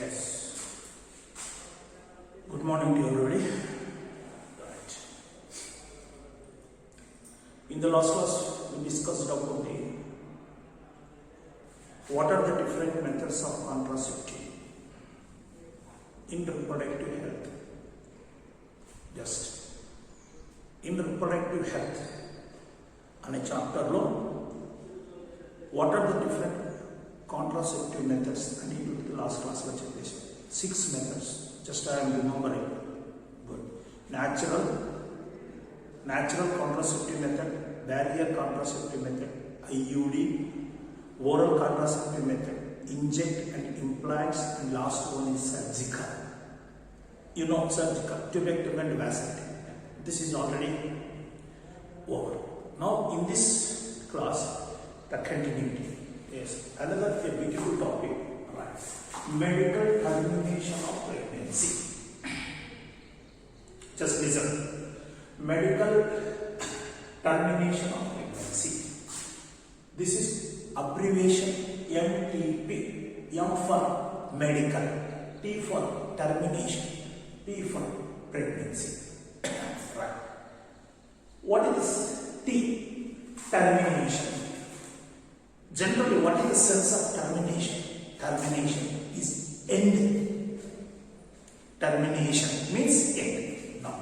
Yes. Good morning to everybody. Right. In the last class, we discussed about what are the different methods of contraceptive in reproductive health. Just in reproductive health, ane chapter lo, what are the different contraceptive methods? And in the last class, 6 methods. Just I am remembering. Good. Natural contraceptive method, barrier contraceptive method, IUD, oral contraceptive method, inject and implants, and last one is surgical. You know, surgical, tubectomy and vasectomy. This is already over. Now, in this class, the continuity. Yes, another beautiful topic. Right. Medical termination of pregnancy. Just listen. Medical termination of pregnancy. This is abbreviation MTP. M for medical, T for termination, P for pregnancy. Right. What is T? Termination. Generally, what is the sense of termination? Termination is end. Termination means end. Now,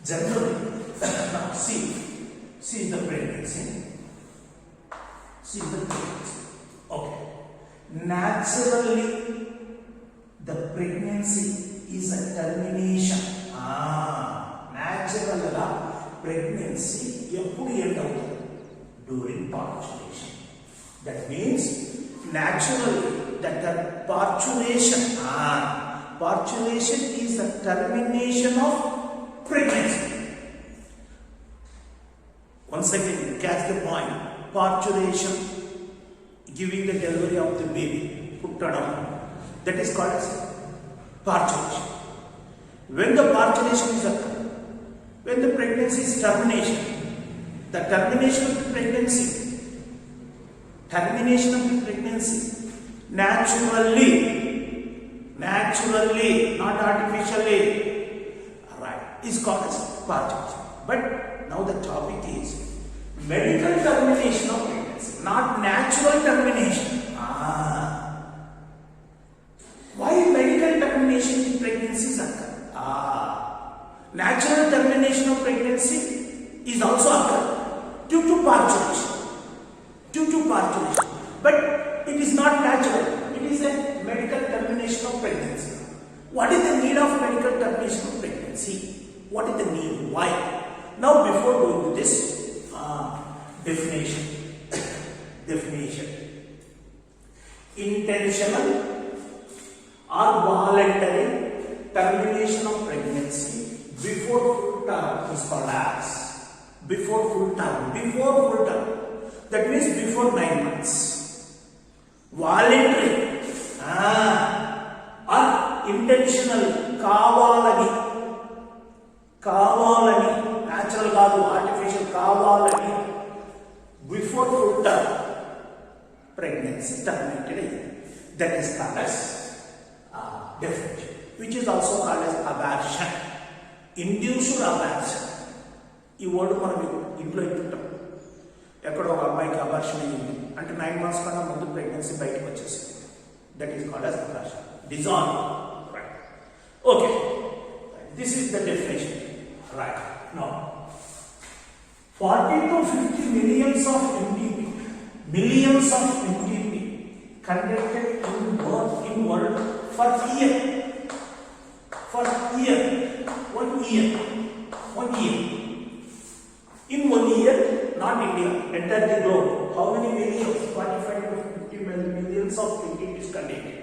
generally, now see the pregnancy. See the pregnancy. Okay. Naturally, the pregnancy is a termination. Natural pregnancy eppudu end avutadi during parturition. That means naturally that the parturition is the termination of pregnancy. Once again, catch the point. Parturition, giving the delivery of the baby, puttadam, that is called as parturition. When the parturition is occurred, when the pregnancy is termination, the termination of the pregnancy, naturally, not artificially, right, is called as parturition. But now the topic is medical termination of pregnancy, not natural termination. Why medical termination in pregnancies occur? Natural termination of pregnancy is also occur due to parturition. But it is not natural. It is a medical termination of pregnancy. What is the need of medical termination of pregnancy? What is the need? Why? Now, before going to this definition. Intentional or voluntary termination of pregnancy before full term is called as before full term. That means before 9 months. Voluntary or intentional, kavalani, natural kaadu, artificial kavalani, before full term pregnancy terminated. That is called as definition, which is also called as abortion, induced abortion. ఈ word మనం ఇంట్లో ఇట్టుంటాం. ఎక్కడో ఒక అమ్మాయికి abortion అయ్యింది అంటే 9 months కన్నా ముందు ప్రెగ్నెన్సీ బయటకు వచ్చేసింది. That is called as abortion. Dissolve. Right. Okay. This is the definition. Right. Now, 40 to 50 millions of MTP conducted in world for year. 1 year. In 1 year, not India, entire the globe. How many millions? 45 to 50 millions of MTP is conducted.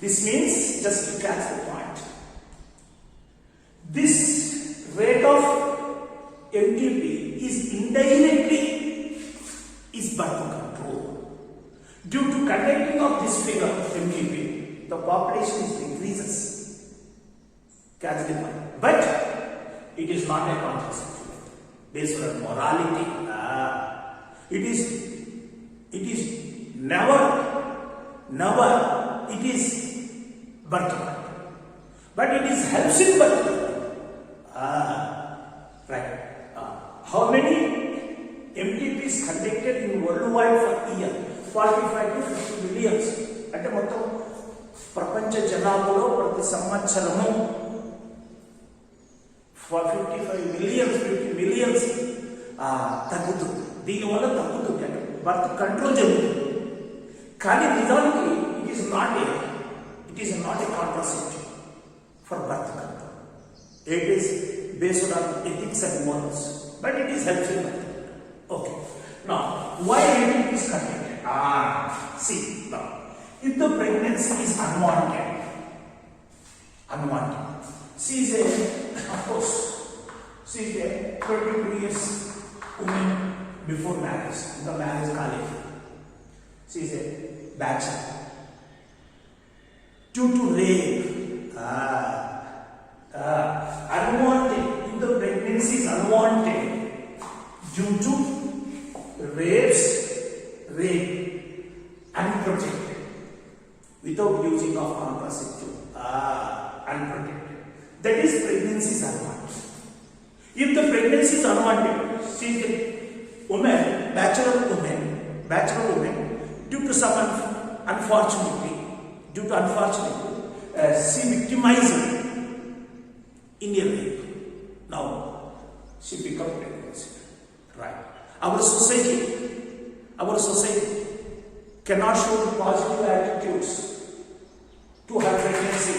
This means, just to catch the point, this rate of MTP is indirectly is birth control. Due to conducting of this figure of MTP, the population increases. Catch the point. But it is not a contraceptive based on morality. It is never, it is birth control. But it is helps in birth control. Right. How many MTPs conducted in worldwide for year? 45 to 50 millions. అంటే మొత్తం ప్రపంచ జనాభాలో ప్రతి సంవత్సరము 50 millions తగ్గుతుంది. దీనివల్ల తగ్గుతుంది అంటే బర్త్ కంట్రోల్ జరుగుతుంది. కానీ నిజానికి it is not a contraceptive for birth control. It is based on ethics and morals, but it is helpful method. Okay. Now, why MTP is conducted? See now, if the pregnancy is unwanted, she is a 22 years woman before marriage, the marriage college. She is a bachelor. Due to rape, unwanted, if the pregnancy is unwanted due to rape unprotected without using of contraceptive, unprotected, that is pregnancy is unwanted. If the pregnancy is unwanted, she is a woman, bachelor woman, due to some unfortunately, she victimized in a rape. Now she become pregnant. Right. Our society cannot show positive attitudes to her pregnancy.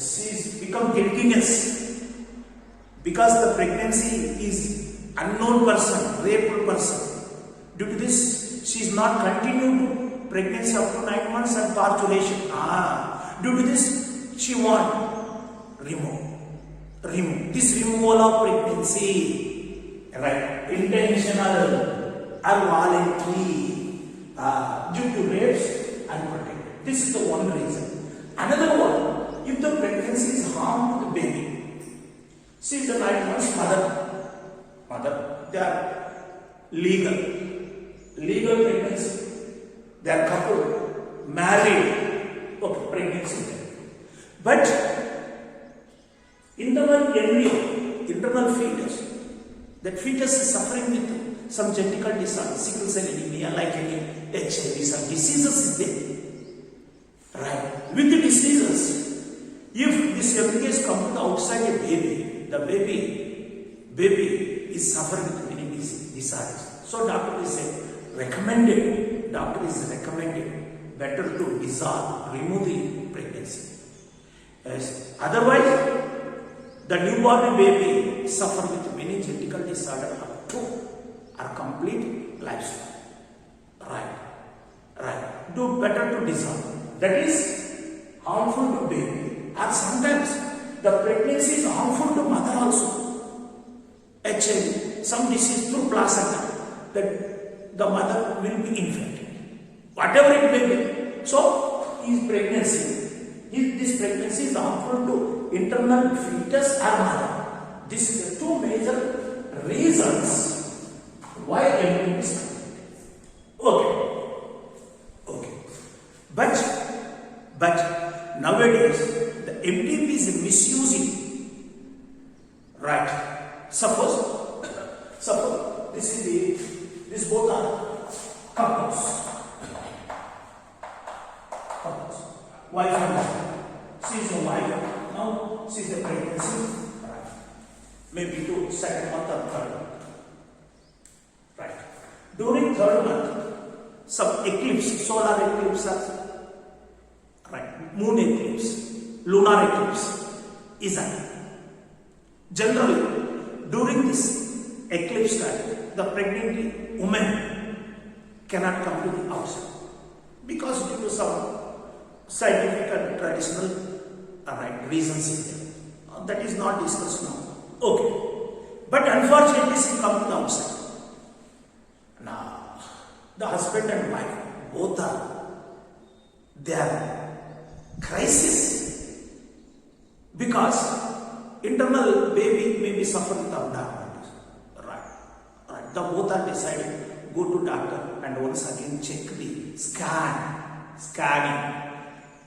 She's become guiltiness because the pregnancy is unknown person, raped person. Due to this, she is not continued pregnancy up to 9 months and parturition. Due to this, she want remove this removal of pregnancy, right? Intentional or voluntary, due to rapes unprotected. This is the one reason. Another one, if the pregnancy is harm to the baby, she is the 9 months mother, they are legal pregnancy, they are couple, married, okay, pregnancy. But internal embryo, internal fetus, that fetus is suffering with some genetical disorder, sickle cell anemia, like any HIV, some diseases is there. Right. With the diseases, if this embryo is come to the outside a baby, the baby is suffering with many disorders. So doctor is recommended better to dissolve, remove the pregnancy. Yes. Otherwise, the newborn baby suffer with many genetical disorder up to our complete lifespan. Right. Do better to dissolve. That is harmful to baby. Or sometimes the pregnancy is harmful to mother also. HIV, some disease through placenta, that the mother will be infected. Whatever it may be. So, this pregnancy is harmful to internal fetus or mother. These are the two major reasons why MTP is conducted. Okay. But nowadays the MTP is misusing. Right. Suppose this both are couples. Wife and husband. She is a wife. Now she is a pregnancy. Right. Maybe to second month or third month. Right. During third month, some eclipse, solar eclipse, right, moon eclipse, lunar eclipse is happening. Generally, during this eclipse time, the pregnant woman cannot come to the outside because due to some scientific and traditional reasons in there. That is not discussed now. Okay. But unfortunately, she comes to the outside. Now, the husband and wife, both are, they are crisis. Because internal baby may be suffering with abnormalities. Right. The both are decided, go to doctor and once again check the scanning.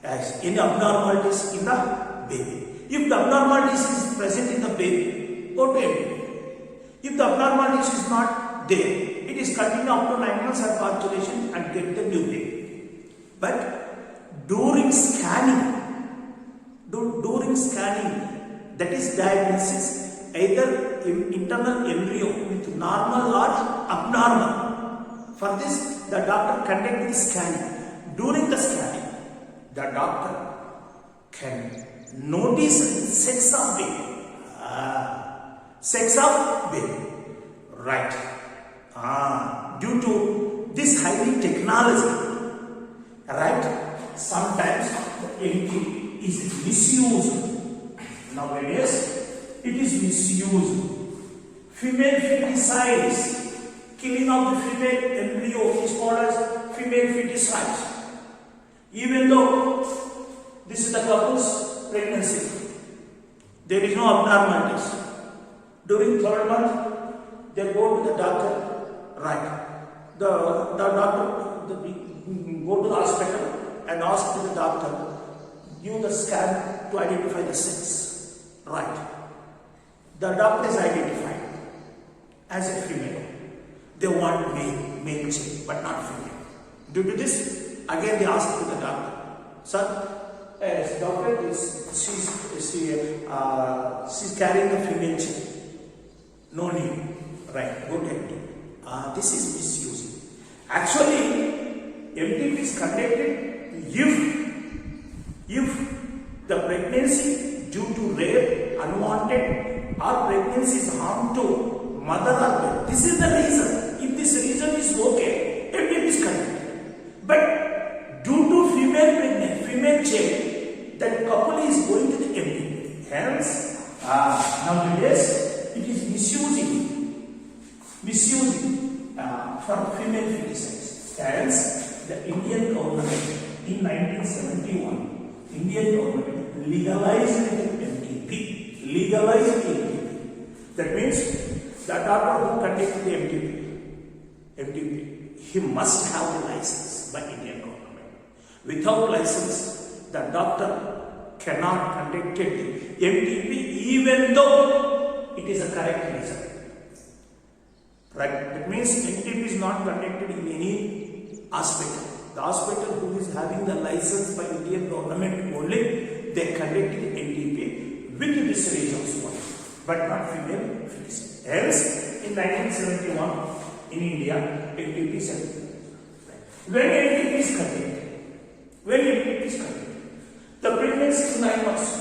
as any abnormalities in the baby. If the abnormalities is present in the baby, go to MTP. If the abnormalities is not there, it is continue up to 9 months of constellation and get the new baby. But during scanning, that is diagnosis, either internal embryo with normal or abnormal. For this, the doctor conduct the scanning. During the scanning, the doctor can notice the sex of baby. Sex of baby. Right. Due to this highly technology, right? Sometimes the MTP is misused. Nowadays, it is misused. Female feticides, killing of the female embryo is called as female feticide. Even though this is the couple's pregnancy, there is no abnormalities. During 3rd month, they go to the doctor, right? The doctor go to the hospital and ask the doctor, give the scan to identify the sex, right? The doctor is identified as a female. They want male child, but not female. Due to this, again they ask to the doctor, sir, as doctor she's carrying a female child. No need. Right, go take it. This is misusing. Actually, MTP is conducted if the pregnancy due to rare, unwanted, or pregnancy is harm to mother or baby. This is the reason. If this reason is okay, MTP is conducted. But due to female child, that couple is going to the MTP. Hence, nowadays it is misusing for female feticides. Hence, the Indian government in 1971, Indian government legalized MTP. That means the doctor who conducts the MTP, he must have the license by Indian government. Without license, the doctor cannot conduct MTP even though it is a correct reason. Right? That means MTP is not conducted in any hospital. The hospital who is having the license by Indian government only, they conducted MTP with this reasons only, but not female feticide. Else, in 1971, in India, MTP is conducted. When MTP is conducted, the pregnancy is 9 months,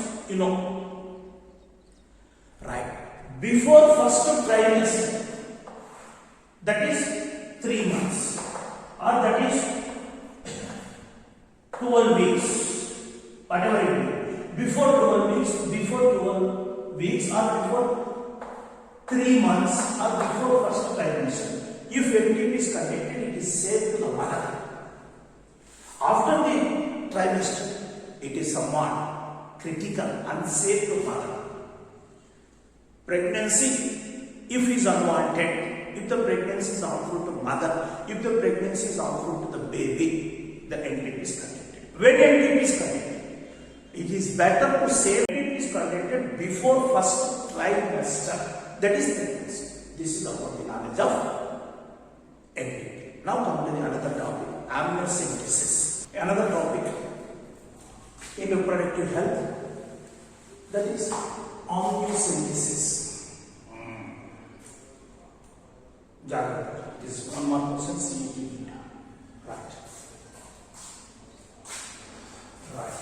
right? Before first trimester, that is 3 months, or that is 12 weeks, whatever it is. Before 12 weeks, or before 3 months, or before first trimester, if MTP is conducted, it is safe to the mother. After the trimester, it is somewhat critical, unsafe to mother. Pregnancy, if is unwanted, if the pregnancy is harmful to mother, if the pregnancy is harmful to the baby, the MTP is conducted. When MTP is conducted, it is better to say MTP is conducted before first trimester. That is pregnancy. This is about the knowledge of MTP. Now come to the another topic, amniocentesis. Another topic in reproductive health, that is amniocentesis. This is 1 more question, CET. Right.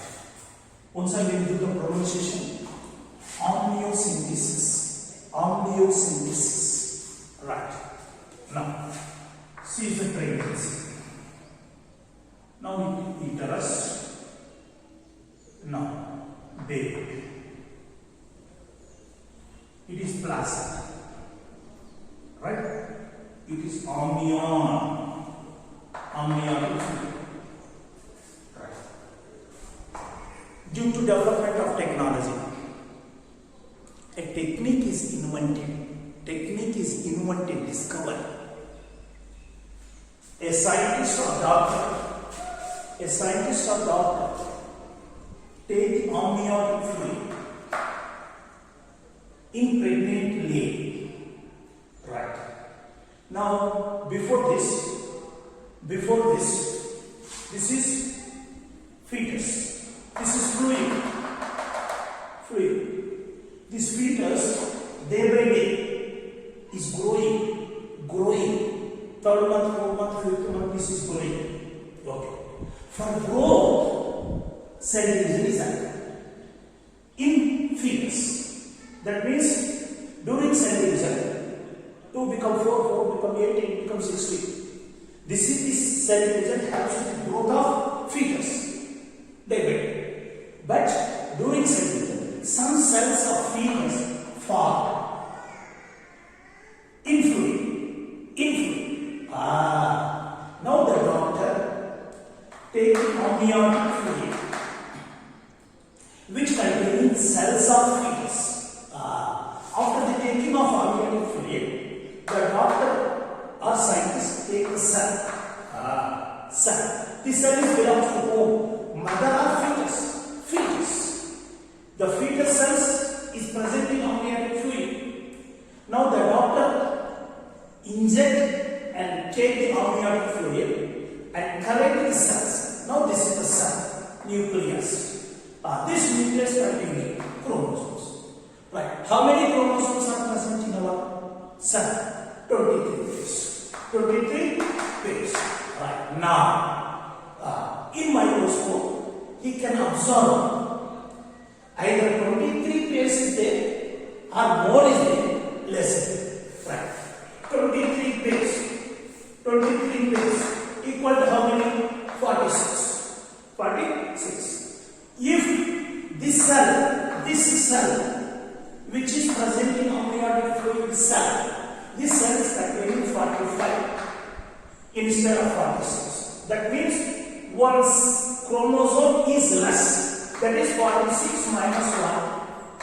Once I will do the pronunciation, amniocentesis. Right. Now, see the pregnancy. Now uterus. Now, baby. It is placenta. Right? It is amnion. Right. Due to development of technology, a technique is invented, discovered. A scientist or doctor take the amniotic fluid in pregnant lady. Right. Now, before this, this is fetus. This is fluid. This fetus, day by day, is growing. Third month, fourth month, fifth month, this is growing. Okay. For growth, cell division is happening in fetus. That means during cell division, 2 become 4, 4 become 8, 8 become 16. This cell division helps with the growth of fetus day by day. But during cell division, some cells of fetus fall in fluid. Now the doctor takes amniotic fluid which contains cells of fetus. After the taking of amniotic fluid, the doctor or scientist take the cell. The cell belongs to whom? Mother or fetus? Fetus. The fetus cells is present in amniotic fluid. Now the doctor inject and take the amniotic fluid and collect the cells. Now this is the cell, nucleus. This nucleus contains chromosomes. Right. How many chromosomes are present in our cell? 23 pairs. 23 pairs. Right. Now, in microscope, he can observe either 23 pairs is there or more is there, less is there. Right. 23 pairs. 23 pairs equal to how many? 46. 46. If this cell, which is present in amniotic fluid cell, this cell is containing 45 instead of 46. That means one chromosome is less. That is 46 minus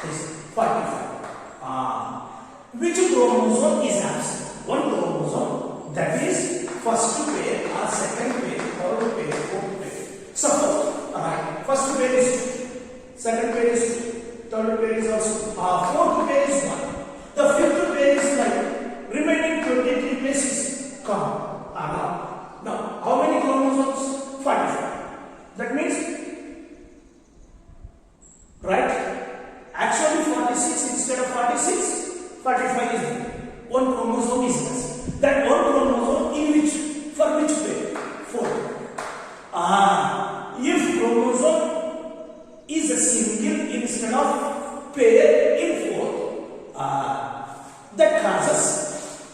1 is 45. Which chromosome is absent? One chromosome, that is first pair or second pair, third pair, fourth pair. Suppose, first pair is 2, second pair is 2, third pair is also 2, fourth pair is 1. The fifth pair is like remaining 23 pairs is come. Now, how many chromosomes? 45. That means, right? Actually 46 instead of 46, 45 is there. One chromosome is less. That one chromosome in which, for which pair? 4. If chromosome is a single instead of pair in 4, that causes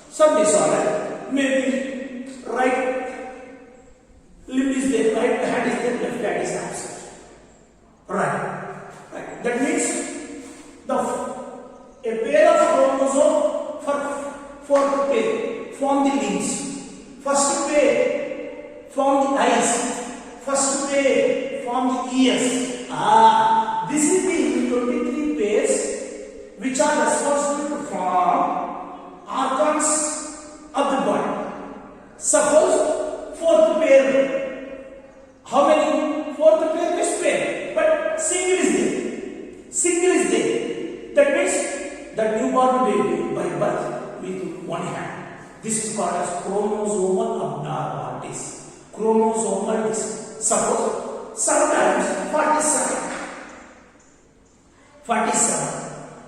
some disorder. Maybe right limb is there, right hand is there, left hand is absent. Right. That means a pair of chromosome for fourth pair form the limbs. First pair form the eyes. First pair form the ears. This is the 23 pairs which are responsible to form organs of the body. Suppose fourth pair. How many? Fourth pair is pair, but single is there. That means the newborn baby by birth with one hand. This is called as chromosomal abnormalities. Chromosomal disease. Suppose sometimes 47.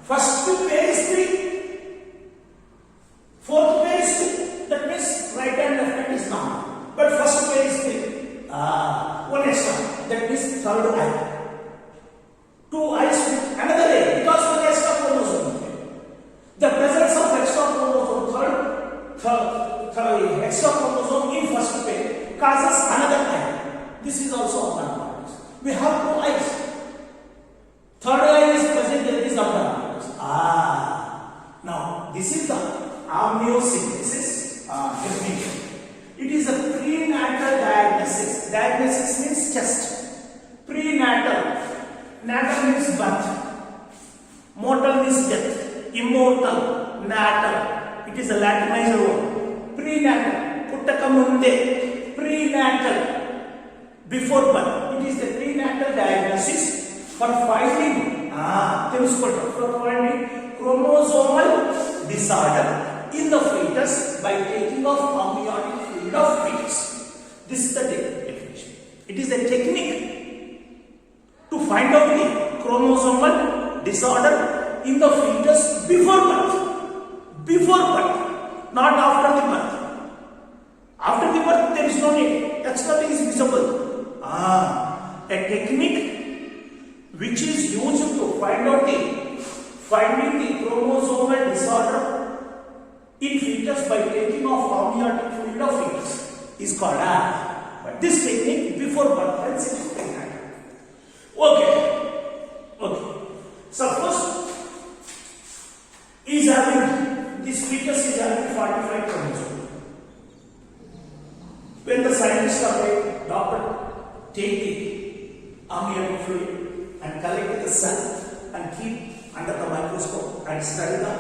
First pair is 3. Fourth pair is 2. That means right hand, left hand is normal. But first pair is 3. One extra. That means third eye. 2 eyes with another eye because of the extra chromosome. The presence of extra chromosome, third extra chromosome in first pair causes another eye. This is also abnormal. We have 2 eyes. Third eye is present, there is abnormal. Now this is the amniocentesis definition. It is a prenatal diagnosis. Diagnosis means test. Prenatal. Natal means birth. Mortal means death. Immortal. Natal. It is a Latinized word. Prenatal. Puttaka munde. Prenatal. Before birth. It is the prenatal diagnosis for finding chromosomal disorder in the fetus by taking of amniotic fluid of fetus. This is the definition. It is a technique to find out the chromosomal disorder in the fetus before birth. Before birth, not after the birth. After the birth, there is no need. Externally is visible. A technique which is used to find out finding the chromosomal disorder in fetus by taking of amniotic fluid of fetus is called but this technique before birth and pregnant. Okay. Suppose this fetus is having 45 chromosomes. When the scientists are like, doctor, take the amniotic fluid and collect the cell and keep under the microscope and study the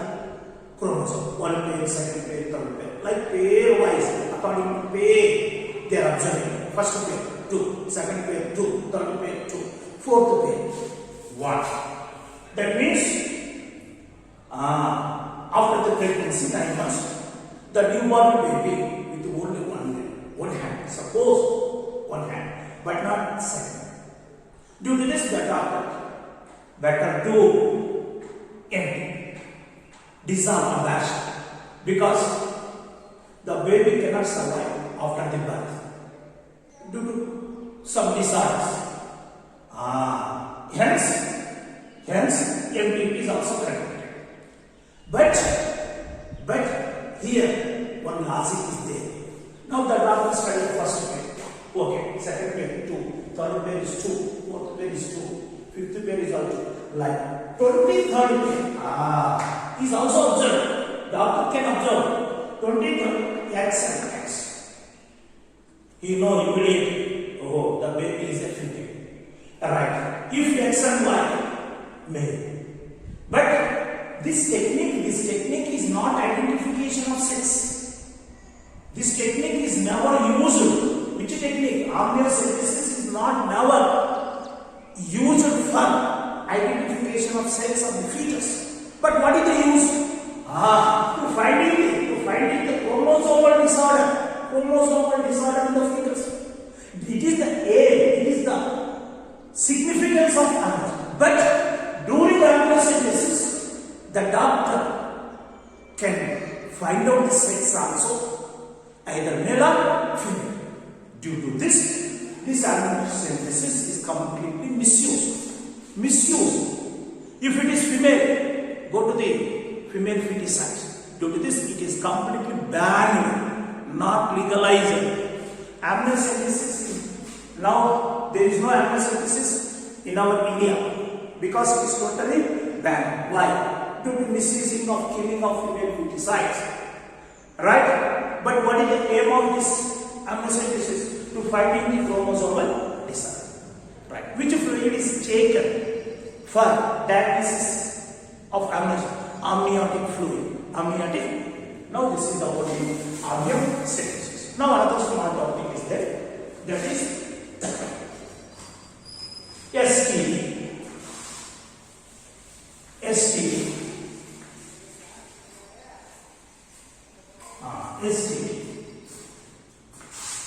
chromosome. One pair, second pair, third pair. Like pair wise, according to pair, they are observing. First pair, 2, second pair, 2, third pair, 2, fourth pair, 1. That means after the pregnancy 9 months, the newborn baby with only one hand, suppose one hand, but not second. Due to this, the doctor better do empty, dissolve abortion, because the baby cannot survive after the birth due to some disorders. Hence, MTP is also correct. But here one logic is there. Now the doctor studied first pair. Okay, second pair 2, third pair is 2, fourth pair is 2, fifth pair is also like 23rd pair. Is also observed. Doctor can observe 23rd X and X. He knows immediately. Oh, the baby is a female. Right. If X and Y, male. But this technique is not identification of sex. This technique is never used. Which technique? Amniocentesis is not never used for identification of sex of the fetus. But what is the use? To finding the chromosomal disorder in the fetus. It is the aim. It is the significance of amniocentesis. But during amniocentesis, the doctor can find out the sex also, either male or female. Due to this amniocentesis is completely misused. If it is female, go to the female feticide. Due to this, it is completely banned, not legalized. Amniocentesis now there is no amniocentesis in our India because it is totally banned. Why? Due to misusing of killing of female feticide. Right? But what is the aim of this amniocentesis? To finding the chromosomal disorder. Right? Which fluid is taken for diagnosis of amniotic fluid? Now this is about the amniocentesis. Now another small topic is there. That is STD.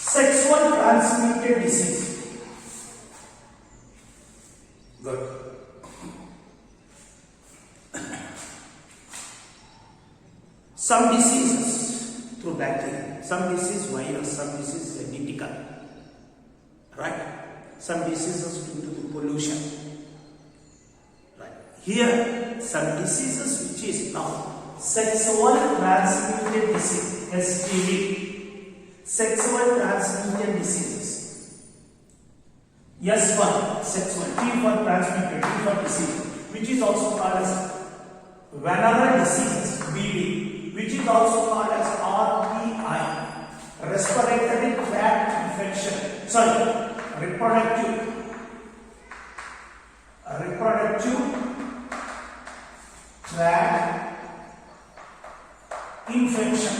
Sexual transmitted disease. Good. Some diseases through bacteria, some disease virus, some disease genetical. Right? Some diseases due to the pollution. Right? Here, some diseases which is now sexual transmitted disease, STD. Sexual transmitted diseases. S1, sexual. T for transmitted, T for disease, which is also called as venereal diseases, VD, which is also called as RTI, respiratory tract infection. Reproductive tract infection.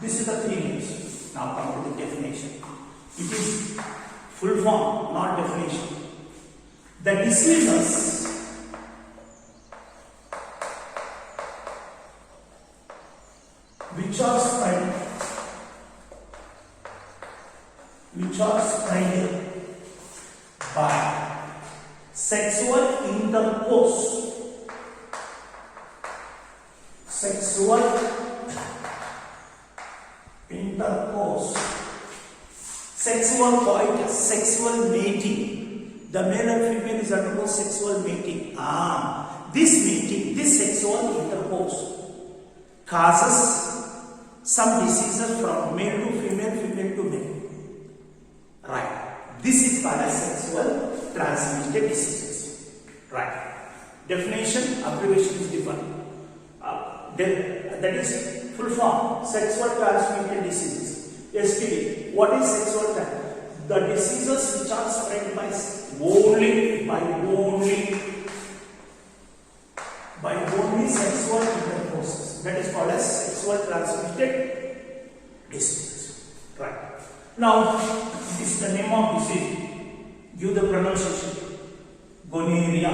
This is the 3 names. Now come to the definition. It is full form, not definition. The diseases which are spread by sexual intercourse. Sexual coitus, sexual mating. The male and female is undergoes sexual mating. This mating, this sexual intercourse causes some diseases from male to female, female to male. Right. This is called as sexual transmitted diseases. Right. Definition, abbreviation is different. That is full form, sexual transmitted diseases. STD. What is sexual transmitted? The diseases which are spread by only sexual intercourse. That is called as sexual transmitted diseases. Right. Now, this is the name of disease. Give the pronunciation. Gonorrhea,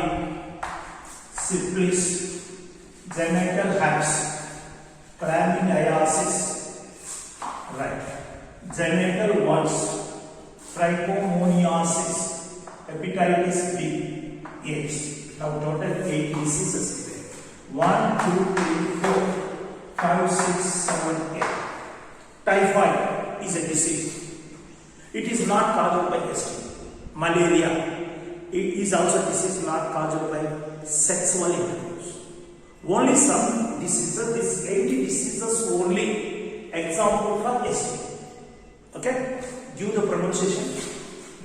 syphilis, genital herpes, chlamydiasis, right, genital warts, trichomoniasis, hepatitis B, AIDS. Now total 8 diseases today. 1, 2, 3, 4, 5, 6, 7, 8. Typhoid is a disease. It is not caused by STD. Malaria, it is also a disease not caused by sexual intercourse. Only some diseases, these 80 diseases only example for STD. Okay? Give the pronunciation.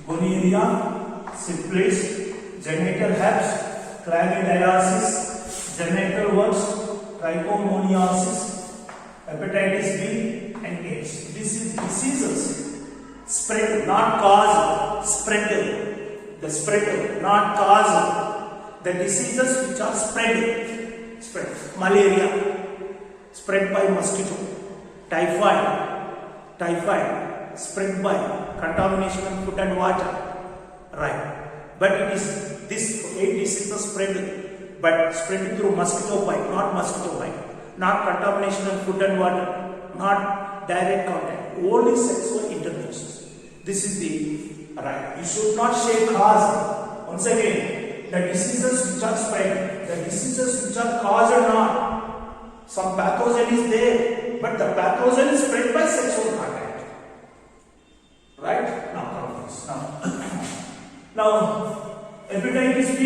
Gonorrhea, syphilis, genital herpes, chlamydiasis, genital warts, trichomoniasis, hepatitis B, and AIDS. This is diseases spread, not caused, spread. The spread, not caused. The diseases which are spread. Malaria, spread by mosquito. Typhoid, spread by contamination of food and water. Right. But it is this 8 diseases spread, but spread through mosquito bite, not mosquito bite, not contamination of food and water, not direct contact, only sexual intercourse. This is the right. You should not shake hands. Once again, the diseases which are spread, the diseases which are caused or not, some pathogen is there, but the pathogen is spread by sexual contact. Right? Now, now, hepatitis B,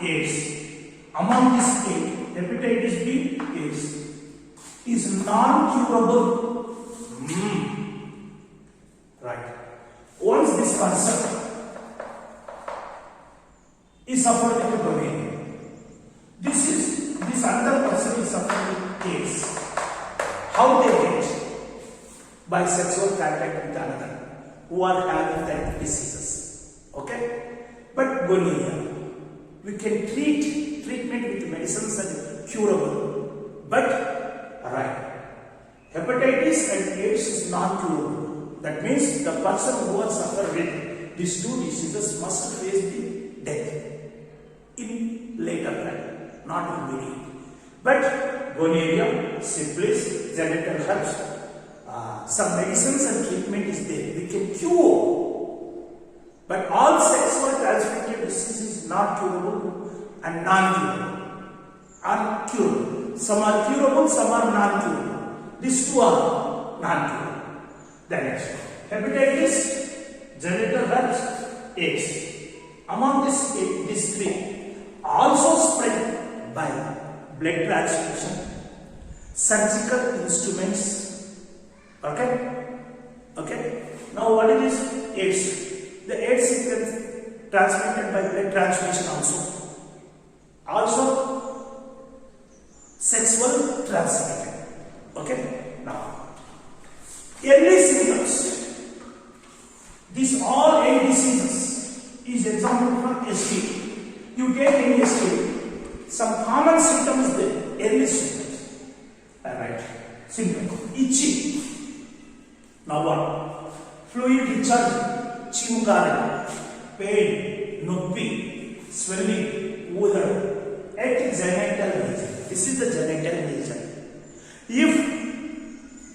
AIDS. Among these 8, hepatitis B, AIDS is non-curable. Right. Once this person is suffering with gonorrhea, this another person is suffering with AIDS. How they get? By sexual contact with another who are having that diseases. Okay? But gonorrhea, we can treatment with medicines and curable. But hepatitis and AIDS is not curable. That means the person who has suffered with these 2 diseases must face the death in later time, not immediate. But gonorrhea, syphilis, genital herpes, some medicines and treatment is there. We can cure. But all sexual transmitted disease is not curable and non-curable. Uncurable. Some are curable, some are non-curable. These 2 are non-curable. The next one. Hepatitis, genital herpes, AIDS. Among these 3, also spread by blood transfusion, surgical instruments. Okay? Now what is this? AIDS. The AIDS is transmitted by blood transfusion also. Also sexual transmitted. Okay? Now, early symptoms. These all 8 diseases is example for STD. You get any STD, some common symptoms there, early symptoms. Alright. Symptoms. Itchy. Now what? Fluid discharge, chimukari, pain, noppi, swelling, udder at genital region. This is the genital region. If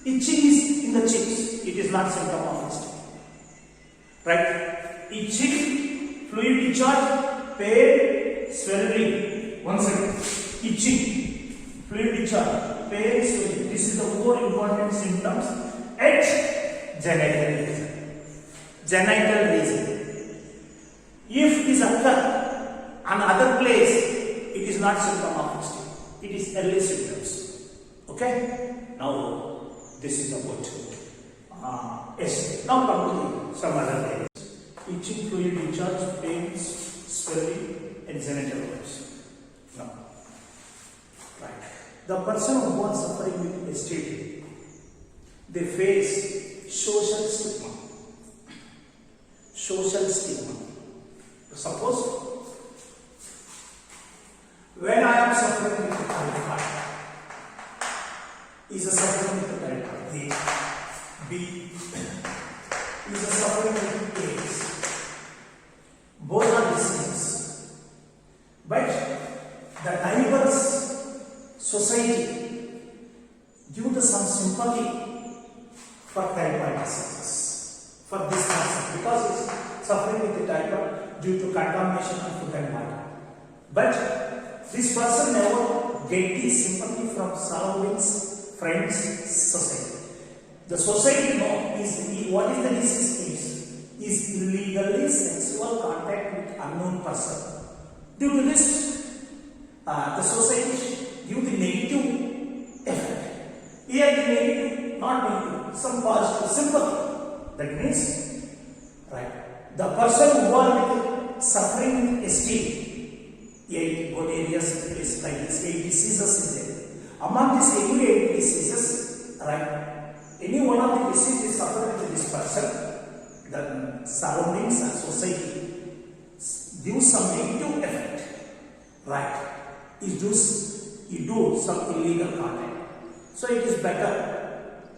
itching is in the cheeks, it is not symptom of STD. Right? Itching, fluid discharge, pain, swelling. One second. Itching, fluid discharge, pain, swelling. This is the more important symptoms at genital region. Genital region. If this occur on other place, it is not symptom of STD. It is early symptoms. Okay? Now, this is about STD. Now come to some other areas. Itching, fluid discharge, pain, swelling, and genital organs. Now, right. The person who was suffering with STD, they face social stigma. Social stigma. Suppose, when I am suffering with typhoid, is a suffering with typhoid A, B, is a suffering with AIDS. Both are diseases. But the neighbors, society, give some sympathy for typhoid disease, for this person, because he is suffering with the typhoid due to contamination of food and water. But this person never get the sympathy from surroundings, friends, society. The society knows what is the disease is illegally sexual contact with unknown person. Due to this, the society give the negative effect. Here the negative, not negative, some positive sympathy. That means, right, the person who are suffering with STD, 8 body areas, syphilis, like this, 8 diseases is there. Among these 8 diseases, right, any one of the diseases suffered with this person, the surroundings and society give some negative effect, right? You do some illegal contact. So it is better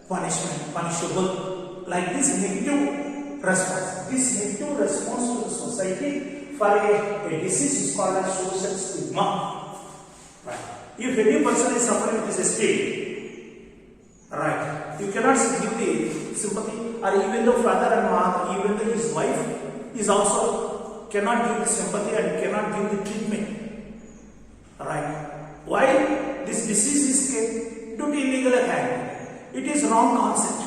punishable, like this negative response. This negative response to the society for a disease is called as social stigma. Right. If any person is suffering with this STD, right, you cannot give the sympathy, or even the father and mother, even though his wife is also cannot give the sympathy and cannot give the treatment. Right. Why this disease is due to illegal act? It is wrong concept.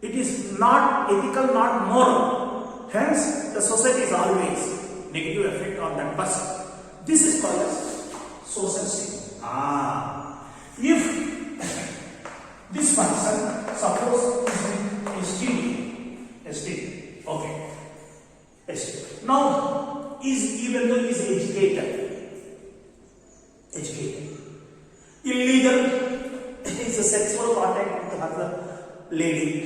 It is not ethical, not moral. Hence, the society is always negative effect on that person. This is called as social stigma. If this person suppose STD, okay, STD. Now, even though he is educated, illegal is a sexual contact with another lady.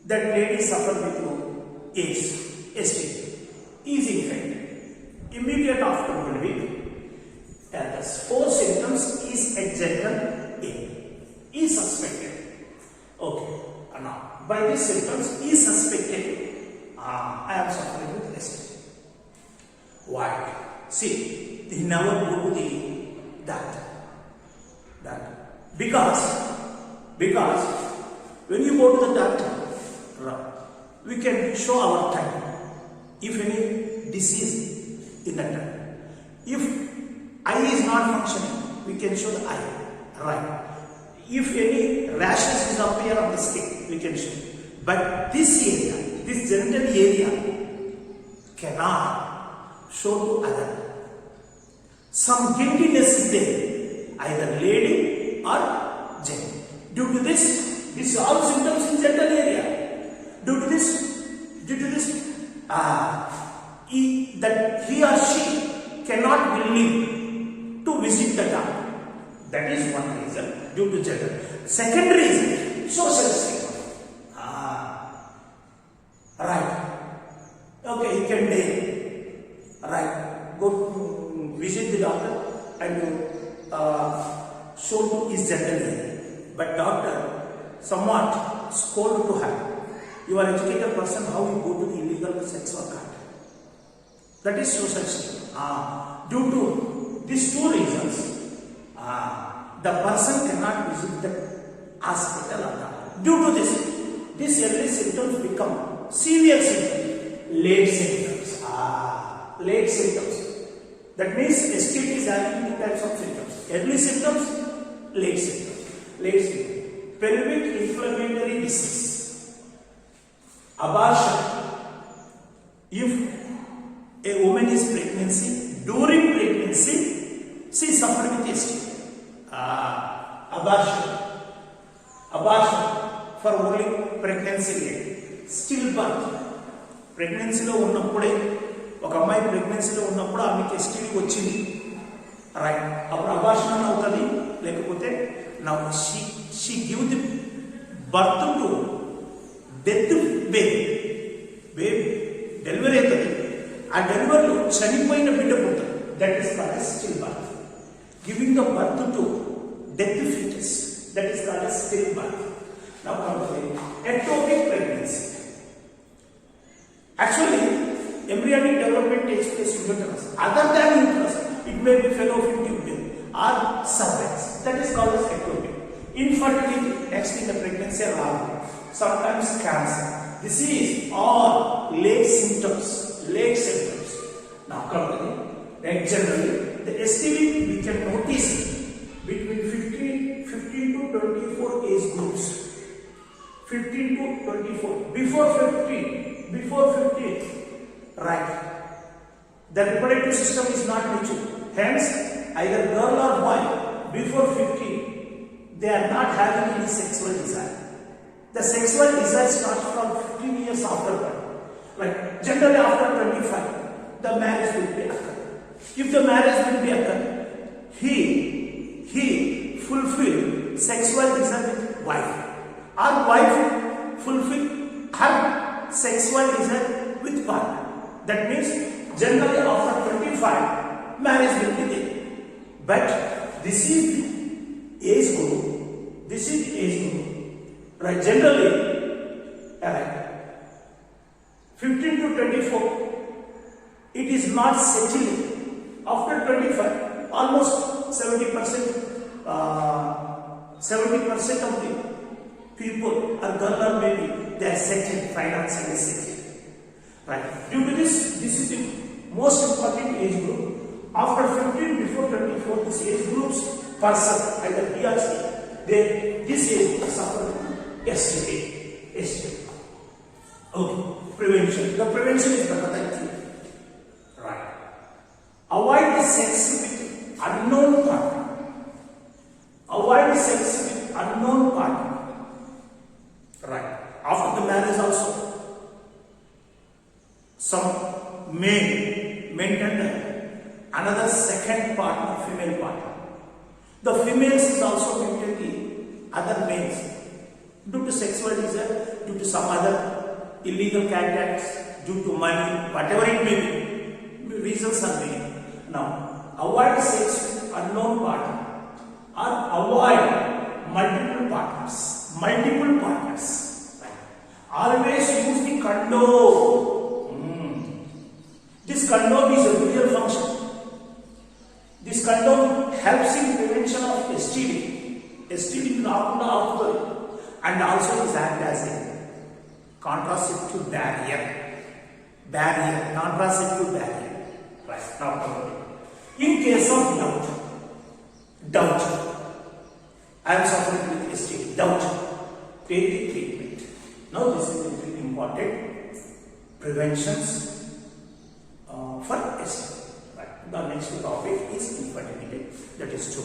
That lady suffered with AIDS, STD. Is infected. Immediate after 1 week, the 4 symptoms is examined is suspected. Okay. Now, by these symptoms is suspected, I am suffering with STD. Why? See, they never go to the doctor. Because when you go to the doctor, we can show our time. If any disease in that time, if eye is not functioning, we can show the eye, right? If any rashes is appear on the skin, we can show. But this area, this genital area, cannot show to other. Some guiltiness is there, either lady or gent. Due to this all symptoms in genital area. Due to this, that he or she cannot willing to visit the doctor. That is one reason, due to gender. Second reason, social stigma. Right. Okay, he can take. Right. Go to visit the doctor and show to his gender. But doctor somewhat scold to her. You are an educated person, how you go to the illegal sexual contact? That is suicide. Due to these two reasons, the person cannot visit the hospital at all. Due to this, these early symptoms become severe symptoms, late symptoms. Late symptoms. That means STD is having two types of symptoms: early symptoms, late symptoms. Late symptoms. Pelvic inflammatory disease, abortion. If a woman is pregnancy, during pregnancy, she suffered with STD. Abortion for only pregnancy late. Stillbirth. ప్రెగ్నెన్సీలో ఉన్నప్పుడే ఒక అమ్మాయి ప్రెగ్నెన్సీలో ఉన్నప్పుడు ఆమెకి STD వచ్చింది, right? అప్పుడు abortion అవుతుంది. లేకపోతే నా she give the birth to death baby delivery అవుతుంది. ఆ డెలివరీలో చనిపోయిన బిడ్డ పుడుతుంది. That is called as stillbirth. Giving the birth to death fetus, that is called as stillbirth. Now come to the ectopic pregnancy. Actually, embryonic development takes place in uterus. Other than uterus, it may be fallopian tube or cervix. That is called as ectopic. Infertility next in the pregnancy around. Sometimes cancer. This is all late symptoms. Late symptoms. Now come to the generally the STD we can notice between 15 to 24 age groups. 15 to 24. Before 15, right? The reproductive system is not mature. Hence, either girl or boy before 15, they are not having any sexual desire. The sexual desire starts from 15 years after birth. Like generally after 25, the marriage will be occur. If the marriage will be occur, he fulfill sexual desire with wife, or wife fulfill her sexual desire with partner. That means generally after 25, marriage will be there. But this is the age group. Right? Generally, 15 to 24, it is not settling. After 25, almost 70% of the people are girl or baby, they are settled, financially settled. Right? Due to this is the most important age group. After 15, before 24, this age group's person, either he or she, this age group suffer STD. Okay. Prevention. The prevention is better than cure. Right. Avoid the sex with unknown partner. Right. After the marriage also, some men maintain another second partner, female partner. The females is also maintain the other males due to sexual desire, due to some other illegal contacts, due to money, whatever it may be, reasons are many. Now, avoid sex with unknown partner or avoid multiple partners. Right. Always use the condom. This condom is a dual function. This condom helps in prevention of STD. STD and also is act as a contraceptive barrier. Contraceptive barrier. Right. Now, in case of doubt, I am suffering with STD. Doubt. Take the treatment. Now, this is the important preventions for STD. Right. The next topic is infertility. That is true.